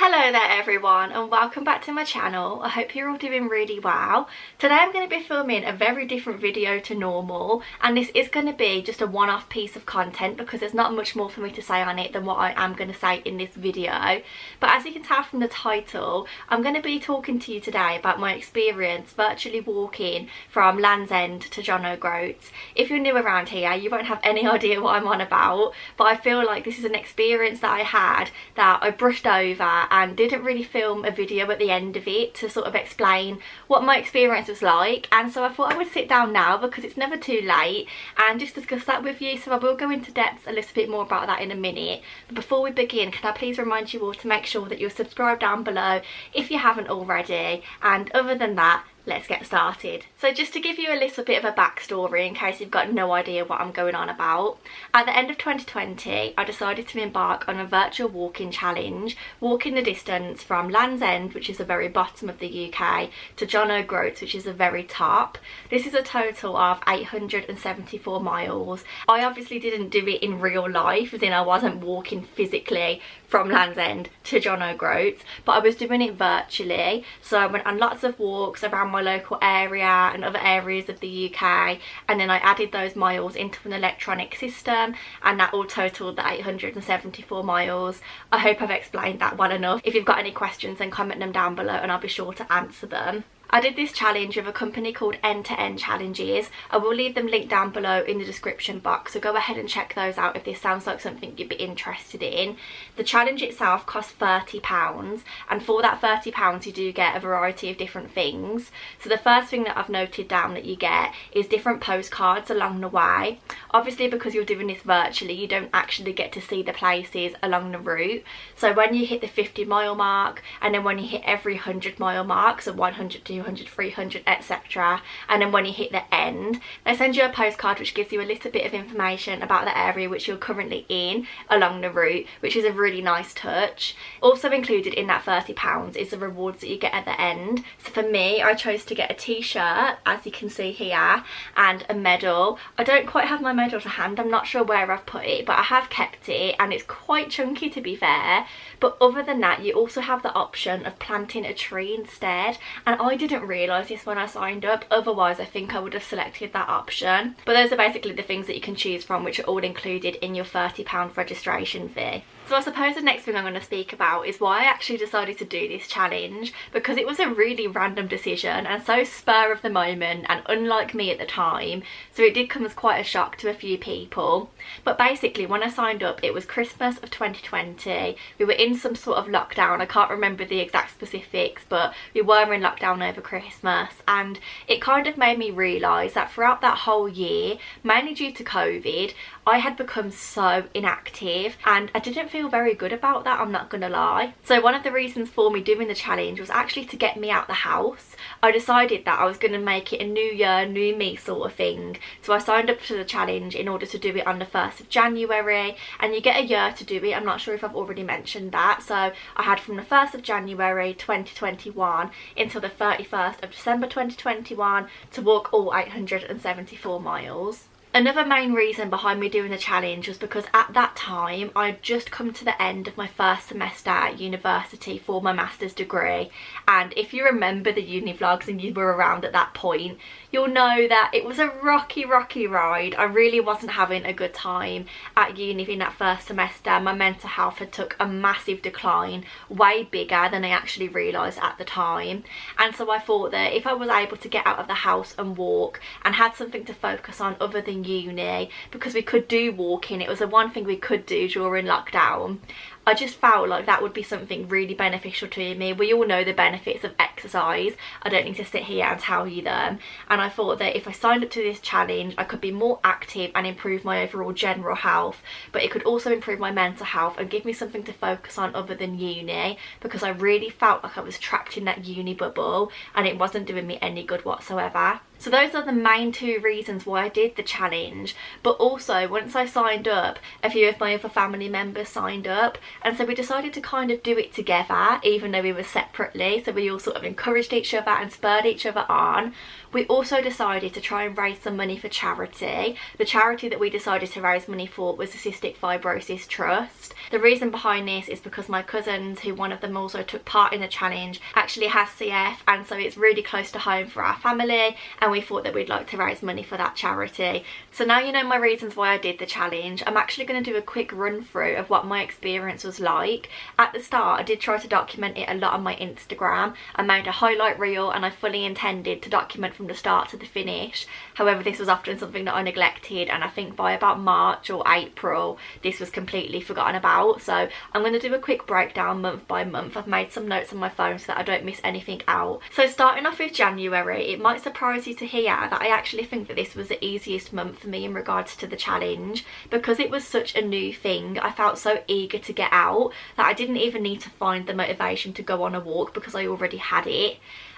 Hello there everyone, and welcome back to my channel. I hope you're all doing really well. Today I'm going to be filming a very different video to normal, and this is going to be just a one-off piece of content because there's not much more for me to say on it than what I am going to say in this video. But as you can tell from the title, I'm going to be talking to you today about my experience virtually walking from Land's End to John O'Groats. If you're new around here, you won't have any idea what I'm on about, but I feel like this is an experience that I had that I brushed over and didn't really film a video at the end of it to sort of explain what my experience was like. And so I thought I would sit down now because it's never too late and just discuss that with you. So I will go into depth a little bit more about that in a minute, but before we begin, can I please remind you all to make sure that you're subscribed down below if you haven't already. And other than that, let's get started. So just to give you a little bit of a backstory in case you've got no idea what I'm going on about. At the end of 2020, I decided to embark on a virtual walking challenge, walking the distance from Land's End, which is the very bottom of the UK, to John O'Groats, which is the very top. This is a total of 874 miles. I obviously didn't do it in real life, as in I wasn't walking physically from Land's End to John O'Groats, but I was doing it virtually. So I went on lots of walks around my local area and other areas of the UK, and then I added those miles into an electronic system, and that all totaled the 874 miles. I hope I've explained that well enough. If you've got any questions, then comment them down below and I'll be sure to answer them. I did this challenge with a company called End to End Challenges. I will leave them linked down below in the description box, so go ahead and check those out if this sounds like something you'd be interested in. The challenge itself costs £30, and for that £30 you do get a variety of different things. So the first thing that I've noted down that you get is different postcards along the way. Obviously, because you're doing this virtually, you don't actually get to see the places along the route. So when you hit the 50-mile mark, and then when you hit every 100-mile mark, so 100, 200, 300, etc., and then when you hit the end, they send you a postcard which gives you a little bit of information about the area which you're currently in along the route, which is a really nice touch. Also included in that £30 is the rewards that you get at the end. So for me, I chose to get a t-shirt, as you can see here, and a medal. I don't quite have my medal to hand, I'm not sure where I've put it, but I have kept it, and it's quite chunky to be fair. But other than that, you also have the option of planting a tree instead, and I didn't realise this when I signed up, otherwise I think I would have selected that option. But those are basically the things that you can choose from, which are all included in your £30 registration fee. So I suppose the next thing I'm going to speak about is why I actually decided to do this challenge, because it was a really random decision and so spur of the moment and unlike me at the time, so it did come as quite a shock to a few people. But basically when I signed up, it was Christmas of 2020, we were in some sort of lockdown, I can't remember the exact specifics, but we were in lockdown over Christmas, and it kind of made me realise that throughout that whole year, mainly due to COVID, I had become so inactive and I didn't feel very good about that, I'm not gonna lie. So one of the reasons for me doing the challenge was actually to get me out the house. I decided that I was gonna make it a new year, new me sort of thing. So I signed up to the challenge in order to do it on the 1st of January, and you get a year to do it. I'm not sure if I've already mentioned that. So I had from the 1st of January 2021 until the 31st of December 2021 to walk all 874 miles. Another main reason behind me doing the challenge was because at that time I'd just come to the end of my first semester at university for my master's degree, and if you remember the uni vlogs and you were around at that point, you'll know that it was a rocky ride. I really wasn't having a good time at uni in that first semester. My mental health had took a massive decline, way bigger than I actually realised at the time, and so I thought that if I was able to get out of the house and walk and had something to focus on other than uni, because we could do walking, it was the one thing we could do during lockdown, I just felt like that would be something really beneficial to me. We all know the benefits of exercise, I don't need to sit here and tell you them, and I thought that if I signed up to this challenge I could be more active and improve my overall general health, but it could also improve my mental health and give me something to focus on other than uni, because I really felt like I was trapped in that uni bubble and it wasn't doing me any good whatsoever. So those are the main two reasons why I did the challenge. But also once I signed up, a few of my other family members signed up, and so we decided to kind of do it together even though we were separately, so we all sort of encouraged each other and spurred each other on. We also decided to try and raise some money for charity. The charity that we decided to raise money for was the Cystic Fibrosis Trust. The reason behind this is because my cousins, who one of them also took part in the challenge, actually has CF, and so it's really close to home for our family, and we thought that we'd like to raise money for that charity. So now you know my reasons why I did the challenge. I'm actually going to do a quick run through of what my experience was like. At the start I did try to document it a lot on my Instagram. I made a highlight reel and I fully intended to document from the start to the finish. However, this was often something that I neglected, and I think by about March or April this was completely forgotten about. So I'm going to do a quick breakdown month by month. I've made some notes on my phone so that I don't miss anything out. So starting off with January, it might surprise you to hear that I actually think that this was the easiest month for me in regards to the challenge. Because it was such a new thing, I felt so eager to get out that I didn't even need to find the motivation to go on a walk because I already had it.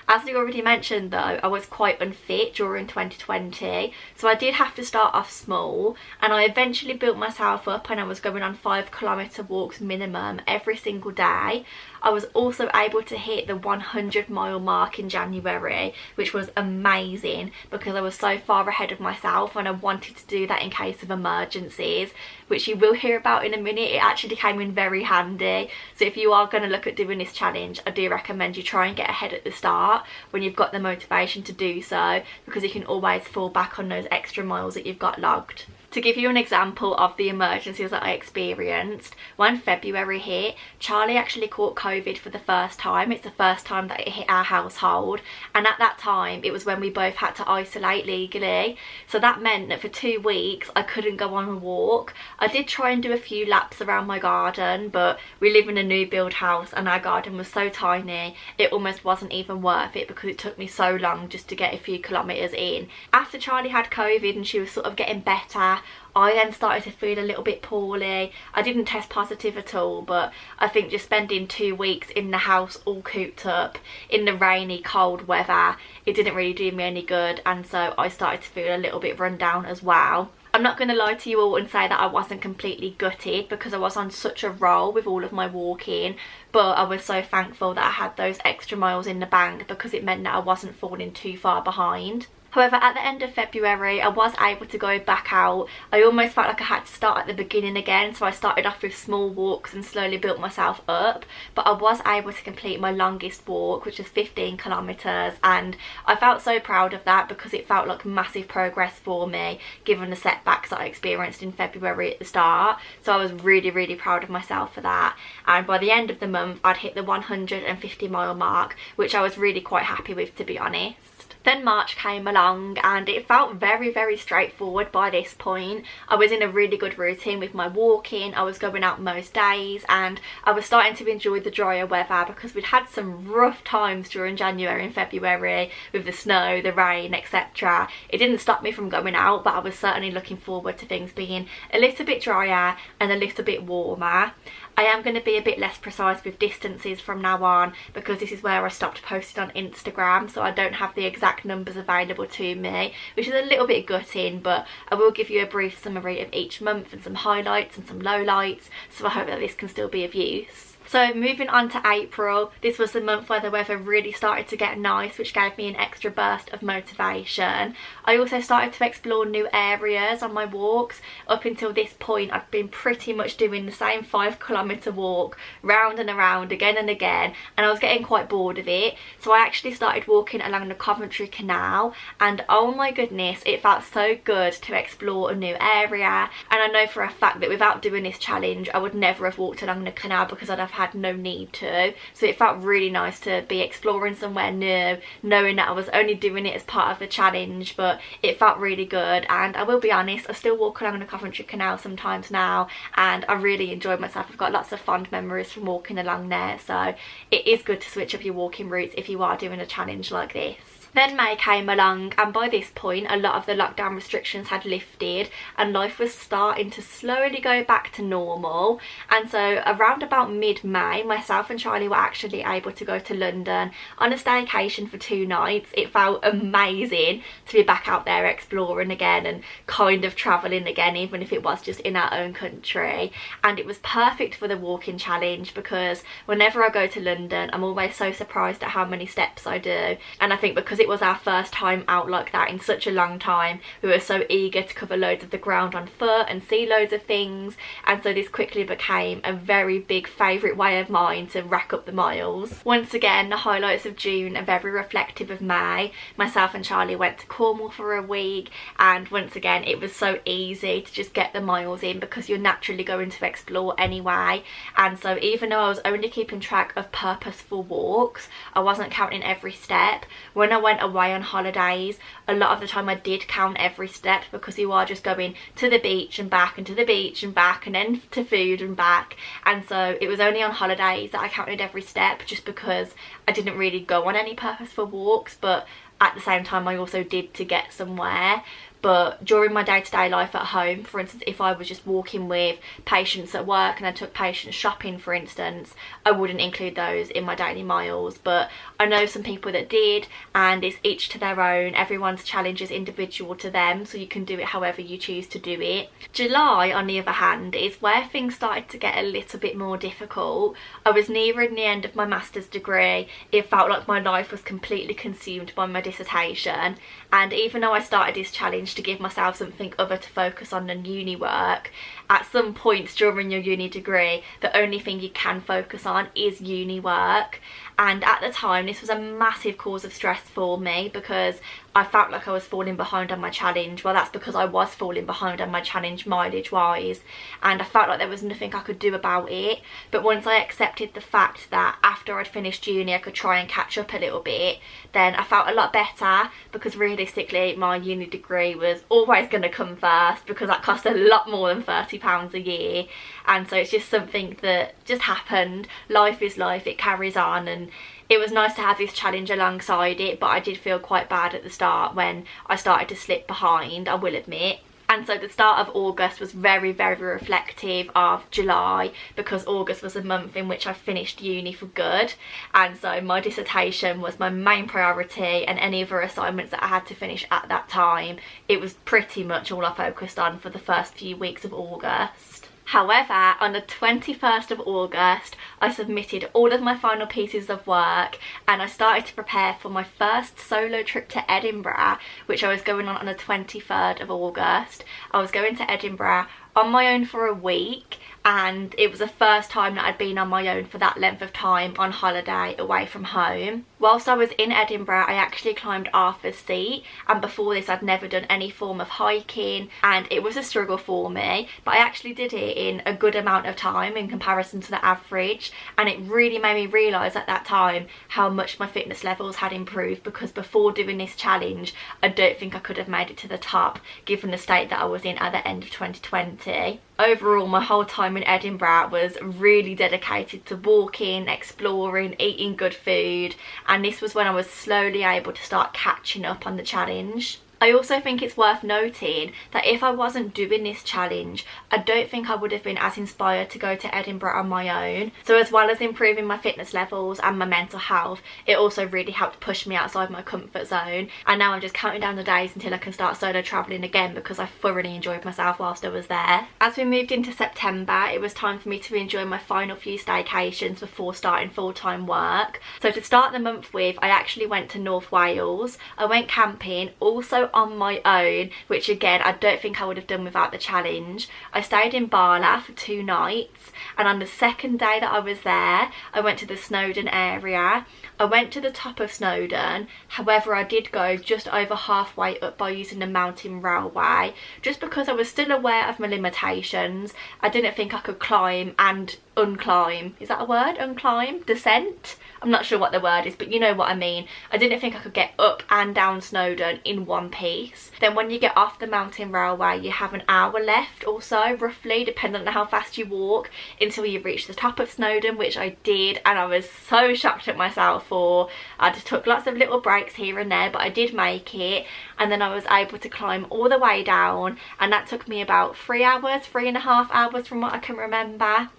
As I already mentioned though, I was quite unfit during 2020, so I did have to start off small, and I eventually built myself up and I was going on 5-kilometre walks minimum every single day. I was also able to hit the 100-mile mark in January, which was amazing because I was so far ahead of myself and I wanted to do that in case of emergencies, which you will hear about in a minute. It actually came in very handy. So if you are going to look at doing this challenge, I do recommend you try and get ahead at the start when you've got the motivation to do so, because you can always fall back on those extra miles that you've got logged. To give you an example of the emergencies that I experienced, when February hit, Charlie actually caught COVID for the first time. It's the first time that it hit our household, and at that time it was when we both had to isolate legally. So that meant that for 2 weeks I couldn't go on a walk. I did try and do a few laps around my garden, but we live in a new build house and our garden was so tiny it almost wasn't even worth it because it took me so long just to get a few kilometres in. After Charlie had COVID and she was sort of getting better, I then started to feel a little bit poorly. I didn't test positive at all, but I think just spending 2 weeks in the house all cooped up in the rainy, cold weather, it didn't really do me any good, and so I started to feel a little bit run down as well. I'm not going to lie to you all and say that I wasn't completely gutted because I was on such a roll with all of my walking, but I was so thankful that I had those extra miles in the bank because it meant that I wasn't falling too far behind. However, at the end of February, I was able to go back out. I almost felt like I had to start at the beginning again, so I started off with small walks and slowly built myself up. But I was able to complete my longest walk, which was 15 kilometres, and I felt so proud of that because it felt like massive progress for me, given the setbacks that I experienced in February at the start. So I was really, really proud of myself for that. And by the end of the month, I'd hit the 150-mile mark, which I was really quite happy with, to be honest. Then March came along and it felt very, very straightforward by this point. I was in a really good routine with my walking. I was going out most days and I was starting to enjoy the drier weather because we'd had some rough times during January and February with the snow, the rain, etc. It didn't stop me from going out, but I was certainly looking forward to things being a little bit drier and a little bit warmer. I am going to be a bit less precise with distances from now on because this is where I stopped posting on Instagram, so I don't have the exact numbers available to me, which is a little bit gutting, but I will give you a brief summary of each month and some highlights and some lowlights, so I hope that this can still be of use. So moving on to April, this was the month where the weather really started to get nice, which gave me an extra burst of motivation. I also started to explore new areas on my walks. Up until this point, I've been pretty much doing the same 5-kilometre walk round and around again and again, and I was getting quite bored of it. So I actually started walking along the Coventry Canal, and oh my goodness, it felt so good to explore a new area. And I know for a fact that without doing this challenge, I would never have walked along the canal because I'd have had no need to. So it felt really nice to be exploring somewhere new, knowing that I was only doing it as part of the challenge, but it felt really good. And I will be honest, I still walk along the Coventry Canal sometimes now and I really enjoyed myself. I've got lots of fond memories from walking along there, so it is good to switch up your walking routes if you are doing a challenge like this. Then May came along, and by this point a lot of the lockdown restrictions had lifted and life was starting to slowly go back to normal. And so around about mid-May, myself and Charlie were actually able to go to London on a staycation for 2 nights. It felt amazing to be back out there exploring again and kind of travelling again, even if it was just in our own country. And it was perfect for the walking challenge because whenever I go to London, I'm always so surprised at how many steps I do. And I think because it it was our first time out like that in such a long time, we were so eager to cover loads of the ground on foot and see loads of things, and so this quickly became a very big favourite way of mine to rack up the miles. Once again, the highlights of June are very reflective of May. Myself and Charlie went to Cornwall for a week, and once again it was so easy to just get the miles in because you're naturally going to explore anyway. And so even though I was only keeping track of purposeful walks, I wasn't counting every step. When I went away on holidays, a lot of the time I did count every step, because you are just going to the beach and back and to the beach and back and then to food and back. And so it was only on holidays that I counted every step, just because I didn't really go on any purposeful walks, but at the same time I also did to get somewhere. But during my day-to-day life at home, for instance, if I was just walking with patients at work and I took patients shopping, for instance, I wouldn't include those in my daily miles. But I know some people that did, and it's each to their own. Everyone's challenge is individual to them, so you can do it however you choose to do it. July, on the other hand, is where things started to get a little bit more difficult. I was nearing the end of my master's degree. It felt like my life was completely consumed by my dissertation, and even though I started this challenge to give myself something other to focus on than uni work, at some points during your uni degree the only thing you can focus on is uni work. And at the time this was a massive cause of stress for me, because I felt like I was falling behind on my challenge. Well, that's because I was falling behind on my challenge mileage wise, and I felt like there was nothing I could do about it. But once I accepted the fact that after I'd finished uni I could try and catch up a little bit, then I felt a lot better, because realistically my uni degree was always going to come first, because that cost a lot more than £30 a year. And so it's just something that just happened. Life is life, it carries on, and it was nice to have this challenge alongside it, but I did feel quite bad at the start when I started to slip behind, I will admit. And so the start of August was very, very reflective of July, because August was a month in which I finished uni for good, and so my dissertation was my main priority, and any other assignments that I had to finish at that time, it was pretty much all I focused on for the first few weeks of August. However, on the 21st of August, I submitted all of my final pieces of work, and I started to prepare for my first solo trip to Edinburgh, which I was going on the 23rd of August. I was going to Edinburgh on my own for a week, and it was the first time that I'd been on my own for that length of time on holiday away from home. Whilst I was in Edinburgh, I actually climbed Arthur's Seat, and before this I'd never done any form of hiking, and it was a struggle for me, but I actually did it in a good amount of time in comparison to the average, and it really made me realise at that time how much my fitness levels had improved, because before doing this challenge I don't think I could have made it to the top given the state that I was in at the end of 2020. Overall, my whole time in Edinburgh was really dedicated to walking, exploring, eating good food, and this was when I was slowly able to start catching up on the challenge. I also think it's worth noting that if I wasn't doing this challenge, I don't think I would have been as inspired to go to Edinburgh on my own. So as well as improving my fitness levels and my mental health, it also really helped push me outside my comfort zone. And now I'm just counting down the days until I can start solo travelling again, because I thoroughly enjoyed myself whilst I was there. As we moved into September, it was time for me to enjoy my final few staycations before starting full-time work. So to start the month with, I actually went to North Wales. I went camping, also on my own, which again I don't think I would have done without the challenge. I stayed in Barla for 2 nights, and on the second day that I was there I went to the Snowdon area. I went to the top of Snowdon, however I did go just over halfway up by using the mountain railway, just because I was still aware of my limitations. I didn't think I could climb and unclimb, is that a word? Unclimb? Descent? I'm not sure what the word is, but you know what I mean. I didn't think I could get up and down Snowdon in one piece. Then when you get off the mountain railway, you have an hour left or so, roughly, depending on how fast you walk, until you reach the top of Snowdon, which I did, and I was so shocked at myself for. I just took lots of little breaks here and there, but I did make it, and then I was able to climb all the way down, and that took me about 3 hours, 3.5 hours from what I can remember.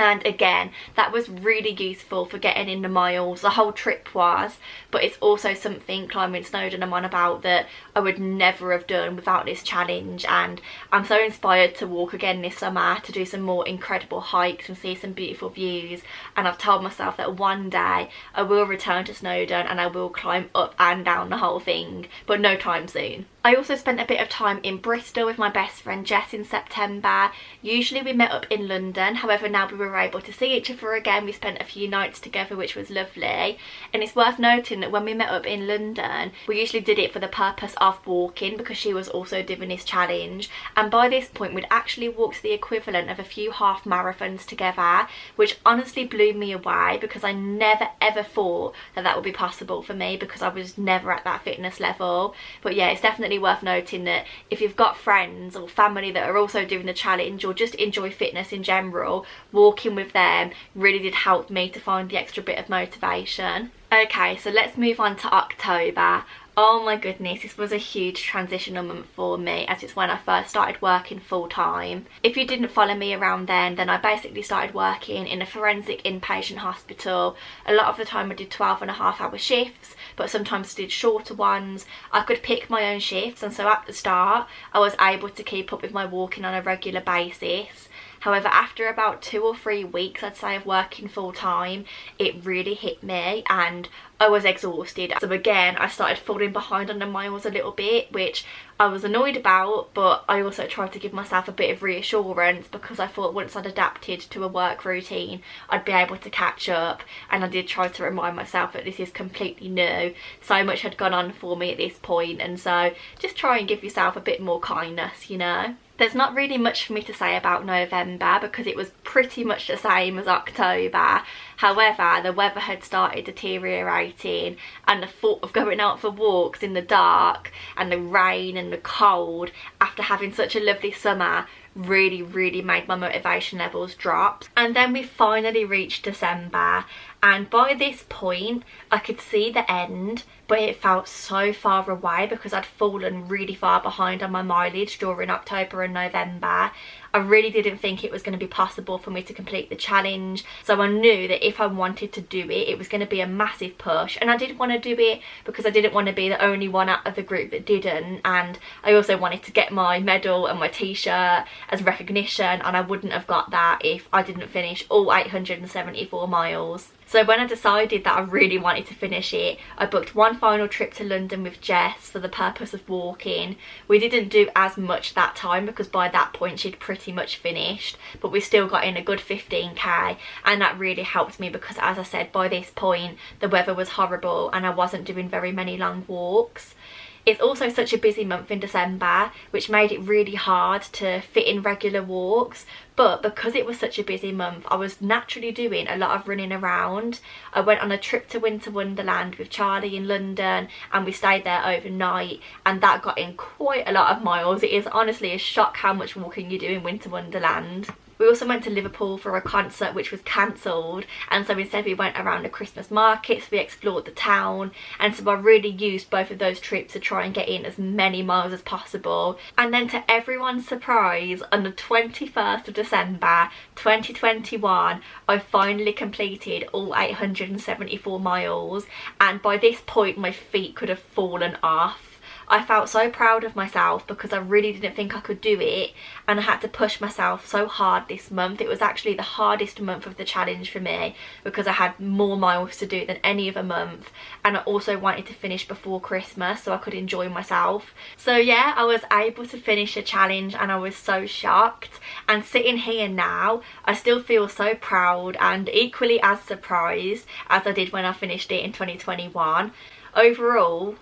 And again, that was really useful for getting in the miles. The whole trip was, but it's also something, climbing Snowdon, I'm on about, that I would never have done without this challenge. And I'm so inspired to walk again this summer, to do some more incredible hikes and see some beautiful views. And I've told myself that one day I will return to Snowdon and I will climb up and down the whole thing, but no time soon. I also spent a bit of time in Bristol with my best friend Jess in September. Usually we met up in London, however now we were able to see each other again. We spent a few nights together, which was lovely. And it's worth noting that when we met up in London, we usually did it for the purpose of walking, because she was also doing this challenge. And by this point we'd actually walked the equivalent of a few half marathons together, which honestly blew me away, because I never ever thought that that would be possible for me, because I was never at that fitness level. But yeah, it's definitely worth noting that if you've got friends or family that are also doing the challenge, or just enjoy fitness in general, walking with them really did help me to find the extra bit of motivation. Okay, so let's move on to October. Oh my goodness, this was a huge transitional month for me, as it's when I first started working full time. If you didn't follow me around then I basically started working in a forensic inpatient hospital. A lot of the time I did 12.5-hour shifts, but sometimes did shorter ones. I could pick my own shifts, and so at the start I was able to keep up with my walking on a regular basis. However, after about 2 or 3 weeks, I'd say, of working full time, it really hit me and I was exhausted. So again, I started falling behind on the miles a little bit, which I was annoyed about, but I also tried to give myself a bit of reassurance, because I thought once I'd adapted to a work routine, I'd be able to catch up. And I did try to remind myself that this is completely new. So much had gone on for me at this point, and so just try and give yourself a bit more kindness, you know. There's not really much for me to say about November, because it was pretty much the same as October. However, the weather had started deteriorating, and the thought of going out for walks in the dark and the rain and the cold after having such a lovely summer really made my motivation levels drop. And then we finally reached December, and by this point I could see the end, but it felt so far away because I'd fallen really far behind on my mileage during October and November. I really didn't think it was going to be possible for me to complete the challenge, so I knew that if I wanted to do it, it was going to be a massive push. And I didn't want to do it because I didn't want to be the only one out of the group that didn't, and I also wanted to get my medal and my t-shirt as recognition, and I wouldn't have got that if I didn't finish all 874 miles. So when I decided that I really wanted to finish it, I booked one final trip to London with Jess for the purpose of walking. We didn't do as much that time because by that point she'd pretty much finished, but we still got in a good 15k, and that really helped me because, as I said, by this point the weather was horrible and I wasn't doing very many long walks. It's also such a busy month in December, which made it really hard to fit in regular walks, but because it was such a busy month, I was naturally doing a lot of running around. I went on a trip to Winter Wonderland with Charlie in London, and we stayed there overnight, and that got in quite a lot of miles. It is honestly a shock how much walking you do in Winter Wonderland. We also went to Liverpool for a concert which was cancelled, and so instead we went around the Christmas markets, we explored the town, and so I really used both of those trips to try and get in as many miles as possible. And then to everyone's surprise, on the 21st of December 2021, I finally completed all 874 miles, and by this point my feet could have fallen off. I felt so proud of myself because I really didn't think I could do it, and I had to push myself so hard this month. It was actually the hardest month of the challenge for me because I had more miles to do than any other month, and I also wanted to finish before Christmas so I could enjoy myself. So yeah, I was able to finish the challenge and I was so shocked, and sitting here now I still feel so proud and equally as surprised as I did when I finished it in 2021. Overall,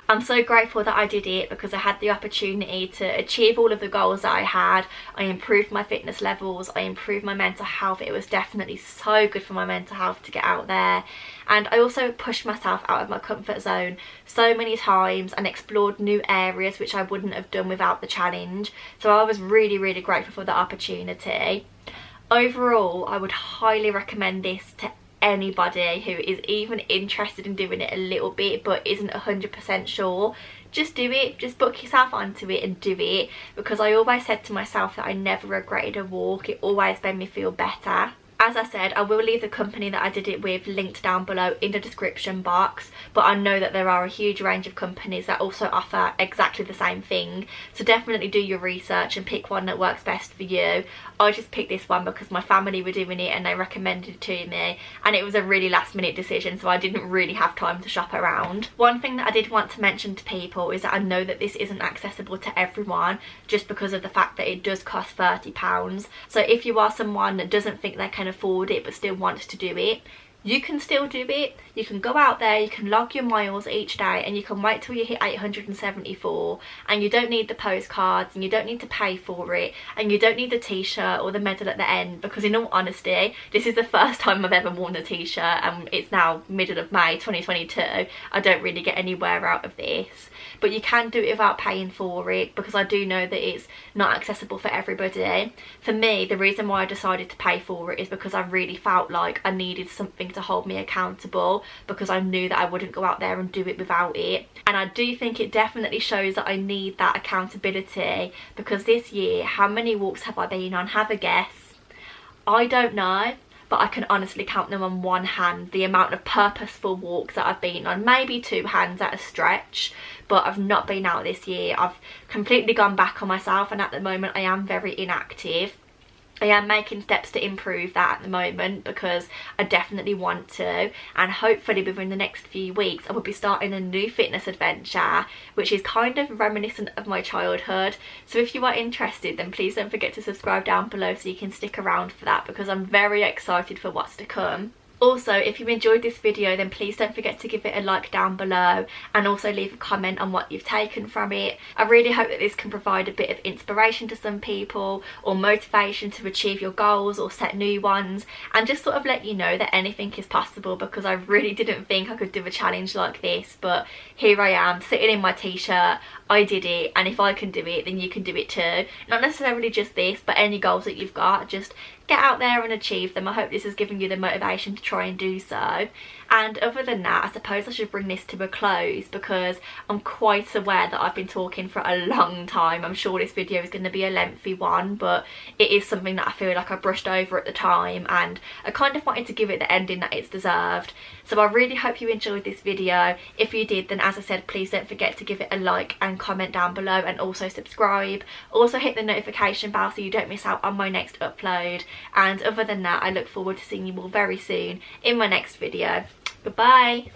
I'm so grateful that I did it because I had the opportunity to achieve all of the goals that I had. I improved my fitness levels, I improved my mental health. It was definitely so good for my mental health to get out there. And I also pushed myself out of my comfort zone so many times and explored new areas which I wouldn't have done without the challenge. So I was really grateful for the opportunity. Overall, I would highly recommend this to anybody who is even interested in doing it a little bit but isn't 100% sure, just do it. Just book yourself onto it and do it, because I always said to myself that I never regretted a walk. It always made me feel better. As I said, I will leave the company that I did it with linked down below in the description box, but I know that there are a huge range of companies that also offer exactly the same thing, so definitely do your research and pick one that works best for you. I just picked this one because my family were doing it and they recommended it to me, and it was a really last minute decision, so I didn't really have time to shop around. One thing that I did want to mention to people is that I know that this isn't accessible to everyone just because of the fact that it does cost £30. So if you are someone that doesn't think they can afford it but still wants to do it, you can still do it. You can go out there, you can log your miles each day, and you can wait till you hit 874, and you don't need the postcards, and you don't need to pay for it, and you don't need the t-shirt or the medal at the end, because in all honesty, this is the first time I've ever worn a t-shirt, and it's now middle of May 2022. I don't really get anywhere out of this. But you can do it without paying for it, because I do know that it's not accessible for everybody. For me, the reason why I decided to pay for it is because I really felt like I needed something to hold me accountable, because I knew that I wouldn't go out there and do it without it. And I do think it definitely shows that I need that accountability, because this year, how many walks have I been on? Have a guess. I don't know, but I can honestly count them on one hand, the amount of purposeful walks that I've been on. Maybe two hands at a stretch, but I've not been out this year. I've completely gone back on myself, and at the moment I am very inactive. I am making steps to improve that at the moment, because I definitely want to, and hopefully within the next few weeks I will be starting a new fitness adventure which is kind of reminiscent of my childhood. So if you are interested, then please don't forget to subscribe down below so you can stick around for that, because I'm very excited for what's to come. Also, if you enjoyed this video, then please don't forget to give it a like down below, and also leave a comment on what you've taken from it. I really hope that this can provide a bit of inspiration to some people, or motivation to achieve your goals or set new ones, and just sort of let you know that anything is possible, because I really didn't think I could do a challenge like this, but here I am sitting in my t-shirt. I did it, and if I can do it, then you can do it too. Not necessarily just this, but any goals that you've got, just get out there and achieve them. I hope this has given you the motivation to try and do so. And other than that, I suppose I should bring this to a close, because I'm quite aware that I've been talking for a long time. I'm sure this video is going to be a lengthy one, but it is something that I feel like I brushed over at the time, and I kind of wanted to give it the ending that it's deserved. So I really hope you enjoyed this video. If you did, then as I said, please don't forget to give it a like and comment down below, and also subscribe. Also hit the notification bell so you don't miss out on my next upload. And other than that, I look forward to seeing you all very soon in my next video. Goodbye.